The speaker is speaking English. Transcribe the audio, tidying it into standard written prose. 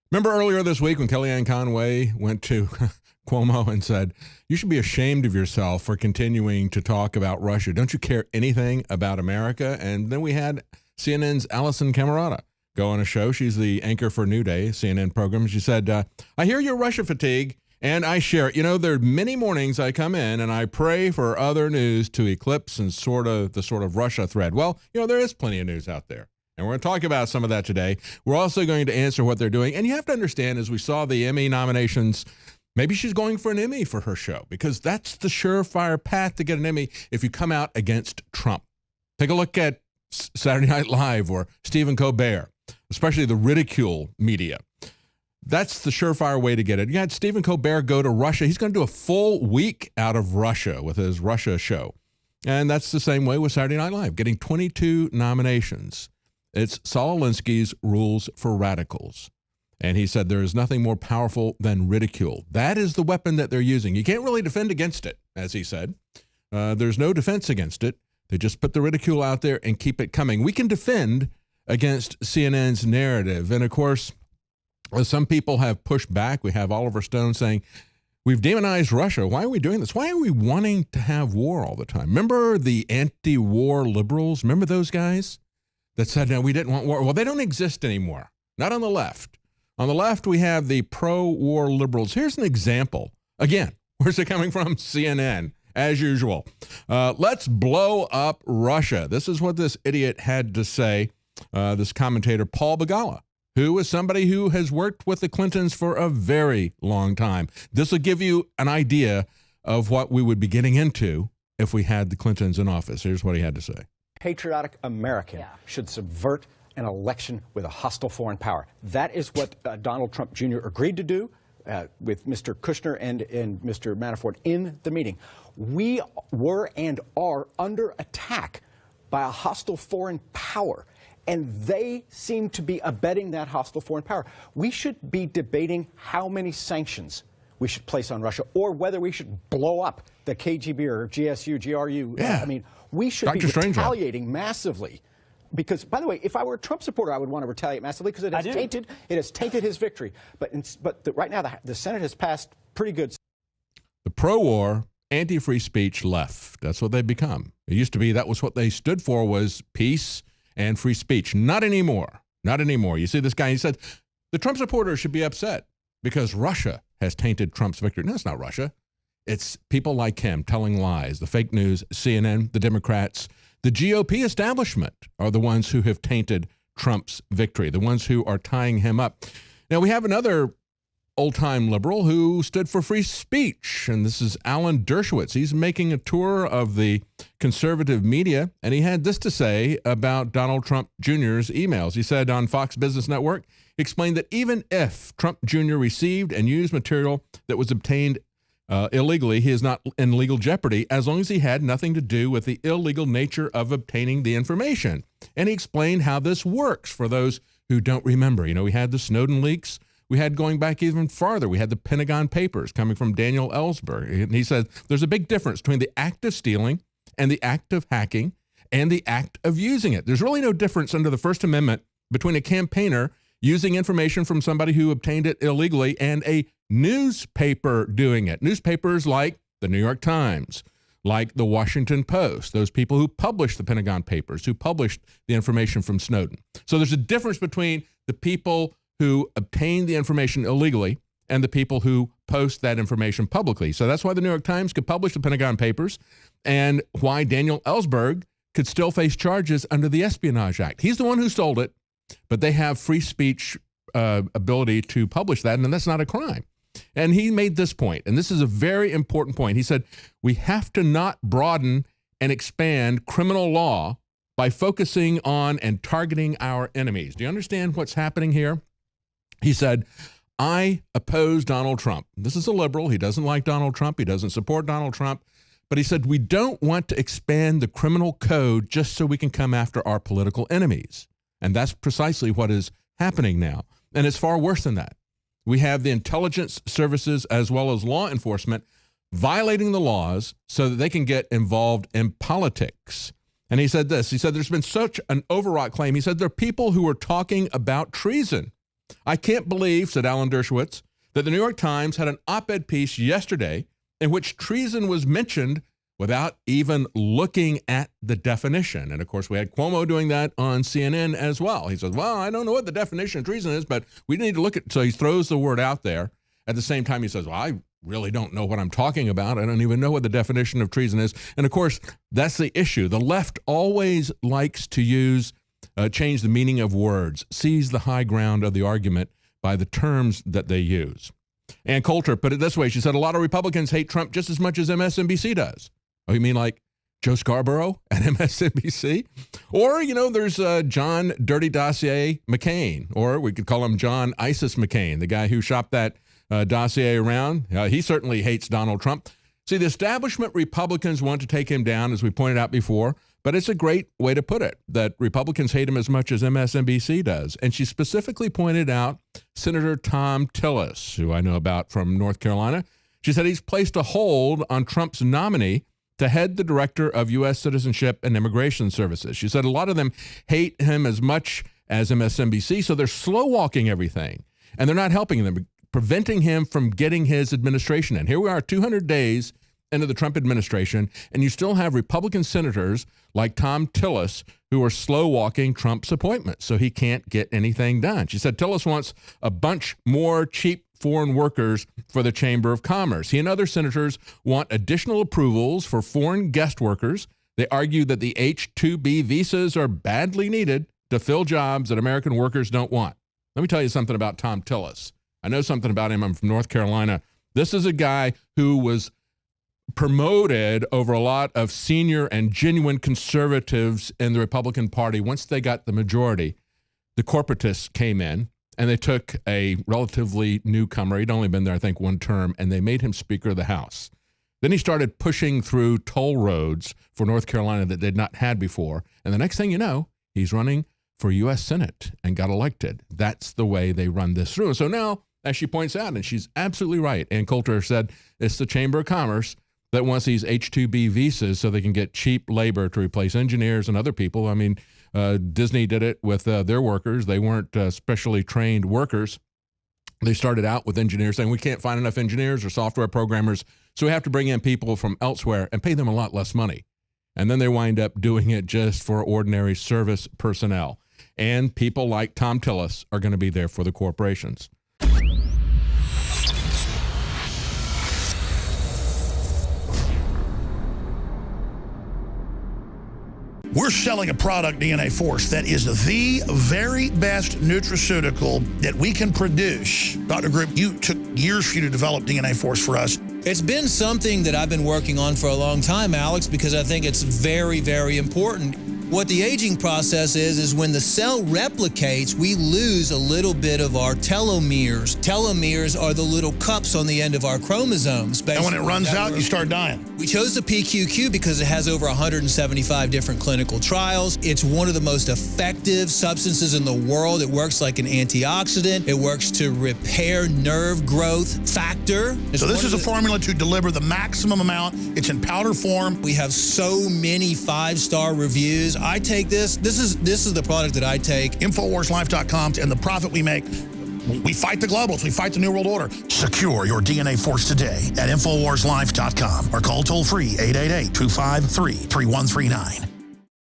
Remember earlier this week when Kellyanne Conway went to Cuomo and said, you should be ashamed of yourself for continuing to talk about Russia. Don't you care anything about America? And then we had CNN's Allison Camerata go on a show. She's the anchor for New Day, CNN program. She said, I hear your Russia fatigue, and I share it. You know, there are many mornings I come in and I pray for other news to eclipse and the sort of Russia thread. Well, you know, there is plenty of news out there. And we're going to talk about some of that today. We're also going to answer what they're doing. And you have to understand, as we saw the Emmy nominations, maybe she's going for an Emmy for her show, because that's the surefire path to get an Emmy if you come out against Trump. Take a look at Saturday Night Live or Stephen Colbert, especially the ridicule media. That's the surefire way to get it. You had Stephen Colbert go to Russia. He's going to do a full week out of Russia with his Russia show. And that's the same way with Saturday Night Live, getting 22 nominations. It's Saul Alinsky's Rules for Radicals. And he said there is nothing more powerful than ridicule. That is the weapon that they're using. You can't really defend against it, as he said. There's no defense against it. They just put the ridicule out there and keep it coming. We can defend against CNN's narrative. And, of course, some people have pushed back. We have Oliver Stone saying, we've demonized Russia. Why are we doing this? Why are we wanting to have war all the time? Remember the anti-war liberals? Remember those guys that said, no, we didn't want war? Well, they don't exist anymore. Not on the left. On the left, we have the pro-war liberals. Here's an example. Again, where's it coming from? CNN, as usual. Let's blow up Russia. This is what this idiot had to say, this commentator, Paul Begala, who is somebody who has worked with the Clintons for a very long time. This will give you an idea of what we would be getting into if we had the Clintons in office. Here's what he had to say. Patriotic American should subvert an election with a hostile foreign power. That is what Donald Trump Jr. agreed to do with Mr. Kushner and Mr. Manafort in the meeting. We were and are under attack by a hostile foreign power, and they seem to be abetting that hostile foreign power. We should be debating how many sanctions we should place on Russia, or whether we should blow up the KGB or GSU, GRU. Yeah. I mean, we should be retaliating massively. Because, by the way, if I were a Trump supporter, I would want to retaliate massively because it has tainted his victory. But right now, the Senate has passed pretty good. The pro-war, anti-free speech left. That's what they've become. It used to be that was what they stood for, was peace and free speech. Not anymore. Not anymore. You see this guy, he said, the Trump supporters should be upset because Russia has tainted Trump's victory. No, it's not Russia. It's people like him telling lies, the fake news, CNN, the Democrats. The GOP establishment are the ones who have tainted Trump's victory, the ones who are tying him up. Now, we have another old-time liberal who stood for free speech, and this is Alan Dershowitz. He's making a tour of the conservative media, and he had this to say about Donald Trump Jr.'s emails. He said on Fox Business Network, he explained that even if Trump Jr. received and used material that was obtained illegally, he is not in legal jeopardy as long as he had nothing to do with the illegal nature of obtaining the information. And he explained how this works for those who don't remember. You know, we had the Snowden leaks. We had, going back even farther, we had the Pentagon Papers coming from Daniel Ellsberg. And he said there's a big difference between the act of stealing and the act of hacking and the act of using it. There's really no difference under the First Amendment between a campaigner using information from somebody who obtained it illegally and a newspaper doing it. Newspapers like the New York Times, like the Washington Post, those people who published the Pentagon Papers, who published the information from Snowden. So there's a difference between the people who obtained the information illegally and the people who post that information publicly. So that's why the New York Times could publish the Pentagon Papers and why Daniel Ellsberg could still face charges under the Espionage Act. He's the one who sold it, but they have free speech ability to publish that, and that's not a crime. And he made this point, and this is a very important point. He said, we have to not broaden and expand criminal law by focusing on and targeting our enemies. Do you understand what's happening here? He said, I oppose Donald Trump. This is a liberal. He doesn't like Donald Trump. He doesn't support Donald Trump. But he said, we don't want to expand the criminal code just so we can come after our political enemies. And that's precisely what is happening now. And it's far worse than that. we have the intelligence services as well as law enforcement violating the laws so that they can get involved in politics. And he said this, he said, there's been such an overwrought claim. He said, there are people who are talking about treason. I can't believe, said Alan Dershowitz, that the New York Times had an op-ed piece yesterday in which treason was mentioned without even looking at the definition. And of course, we had Cuomo doing that on CNN as well. He says, well, I don't know what the definition of treason is, but we need to look at, so he throws the word out there. At the same time, he says, well, I really don't know what I'm talking about. I don't even know what the definition of treason is. And of course, that's the issue. The left always likes to use, change the meaning of words, seize the high ground of the argument by the terms that they use. Ann Coulter put it this way. She said, a lot of Republicans hate Trump just as much as MSNBC does. Oh, you mean like Joe Scarborough at MSNBC? Or, you know, there's John Dirty Dossier McCain, or we could call him John ISIS McCain, the guy who shopped that dossier around. He certainly hates Donald Trump. See, the establishment Republicans want to take him down, as we pointed out before, but it's a great way to put it, that Republicans hate him as much as MSNBC does. And she specifically pointed out Senator Thom Tillis, who I know about from North Carolina. She said he's placed a hold on Trump's nominee to head the director of U.S. Citizenship and Immigration Services. She said a lot of them hate him as much as MSNBC, so they're slow-walking everything, and they're not helping them, preventing him from getting his administration in. Here we are 200 days into the Trump administration, and you still have Republican senators like Thom Tillis who are slow-walking Trump's appointments, so he can't get anything done. She said Tillis wants a bunch more cheap foreign workers for the Chamber of Commerce. He and other senators want additional approvals for foreign guest workers. They argue that the H-2B visas are badly needed to fill jobs that American workers don't want. Let me tell you something about Thom Tillis. I know something about him. I'm from North Carolina. This is a guy who was promoted over a lot of senior and genuine conservatives in the Republican Party. Once they got the majority, the corporatists came in and they took a relatively newcomer. He'd only been there, I think, one term, and they made him Speaker of the House. Then he started pushing through toll roads for North Carolina that they'd not had before. And the next thing you know, he's running for U.S. Senate and got elected. That's the way they run this through. So now, as she points out, and she's absolutely right, Ann Coulter said it's the Chamber of Commerce that wants these H-2B visas so they can get cheap labor to replace engineers and other people. I mean, Disney did it with their workers. They weren't specially trained workers. They started out with engineers saying we can't find enough engineers or software programmers, so we have to bring in people from elsewhere and pay them a lot less money. And then they wind up doing it just for ordinary service personnel. And people like Thom Tillis are going to be there for the corporations. We're selling a product, DNA Force, that is the very best nutraceutical that we can produce. Dr. Group, you took years for you to develop DNA Force for us. It's been something that I've been working on for a long time, Alex, because I think it's very, very important. What the aging process is when the cell replicates, we lose a little bit of our telomeres. Telomeres are the little cups on the end of our chromosomes. And when it runs out, you start dying. We chose the PQQ because it has over 175 different clinical trials. It's one of the most effective substances in the world. It works like an antioxidant. It works to repair nerve growth factor. So this is a formula to deliver the maximum amount. It's in powder form. We have so many 5-star reviews. I take this is the product that I take. InfoWarsLife.com, and the profit we make, we fight the globals, we fight the New World Order. Secure your DNA Force today at InfoWarsLife.com or call toll free 888-253-3139.